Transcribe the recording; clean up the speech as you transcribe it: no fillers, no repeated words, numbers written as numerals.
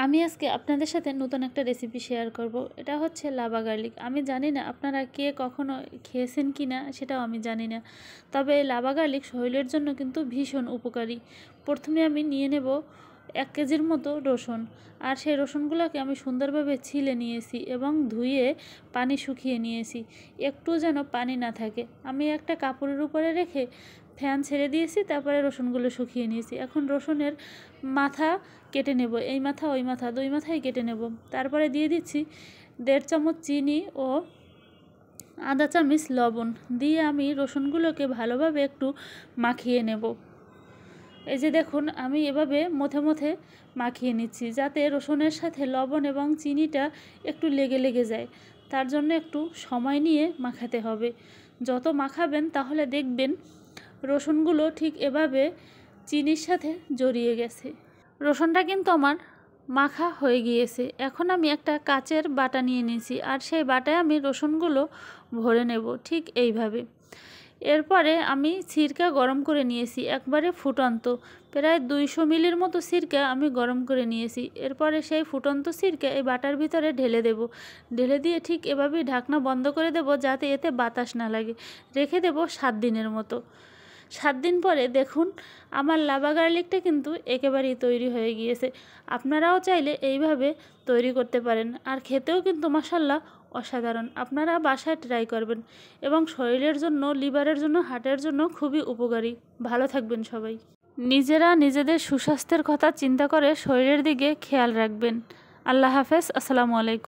আমি আজকে আপনাদের সাথে নতুন একটা রেসিপি শেয়ার করব। এটা হচ্ছে লাভা গার্লিক। আমি জানি না আপনারা কে কখনো খেয়েছেন কি না, সেটাও আমি জানি না। তবে এই লাভা গার্লিক শরীরের জন্য কিন্তু ভীষণ উপকারী। প্রথমে আমি নিয়ে নেব 1 কেজির মতো রসুন, আর সেই রসুনগুলোকে আমি সুন্দরভাবে ছিলে নিয়েছি এবং ধুয়ে পানি শুকিয়ে নিয়েছি, একটু যেন পানি না থাকে। আমি একটা কাপড়ের উপরে রেখে ফ্যান ছেড়ে দিয়েছি, তারপরে রসুনগুলো শুকিয়ে নিয়েছি। এখন রসুনের মাথা কেটে নেব, এই মাথা ওই মাথা, দুই মাথাই কেটে নেব। তারপরে দিয়ে দিচ্ছি 1.5 চামচ চিনি ও আধা চামচ লবণ দিয়ে আমি রসুনগুলোকে ভালোভাবে একটু মাখিয়ে নেব। এই যে দেখুন, আমি এভাবে মথে মথে মাখিয়ে নিচ্ছি, যাতে রসুনের সাথে লবণ এবং চিনিটা একটু লেগে লেগে যায়। তার জন্য একটু সময় নিয়ে মাখাতে হবে। যত মাখাবেন তাহলে দেখবেন রসুনগুলো ঠিক এভাবে চিনির সাথে জড়িয়ে গেছে। রসুনটা কিন্তু আমার মাখা হয়ে গিয়েছে। এখন আমি একটা কাচের বাটা নিয়ে নিয়েছি, আর সেই বাটায় আমি রসুনগুলো ভরে নেব ঠিক এইভাবে। এরপরে আমি সিরকা গরম করে নিয়েছি, একবারে ফুটন্ত, প্রায় 200 মিলির মতো সিরকা আমি গরম করে নিয়েছি। এরপরে সেই ফুটন্ত সিরকা এই বাটার ভিতরে ঢেলে দেব। ঢেলে দিয়ে ঠিক এভাবেই ঢাকনা বন্ধ করে দেব, যাতে এতে বাতাস না লাগে। রেখে দেব 7 দিনের মতো। 7 দিন পরে দেখুন, আমার লাভা গার্লিকটা কিন্তু একেবারেই তৈরি হয়ে গিয়েছে। আপনারাও চাইলে এইভাবে তৈরি করতে পারেন, আর খেতেও কিন্তু মাশাআল্লাহ অসাধারণ। আপনারা বাসায় ট্রাই করবেন, এবং শরীরের জন্য, লিভারের জন্য, হার্টের জন্য খুবই উপকারী। ভালো থাকবেন সবাই। নিজেরা নিজেদের সুস্বাস্থ্যের কথা চিন্তা করে শরীরের দিকে খেয়াল রাখবেন। আল্লাহ হাফেজ। আসসালামু আলাইকুম।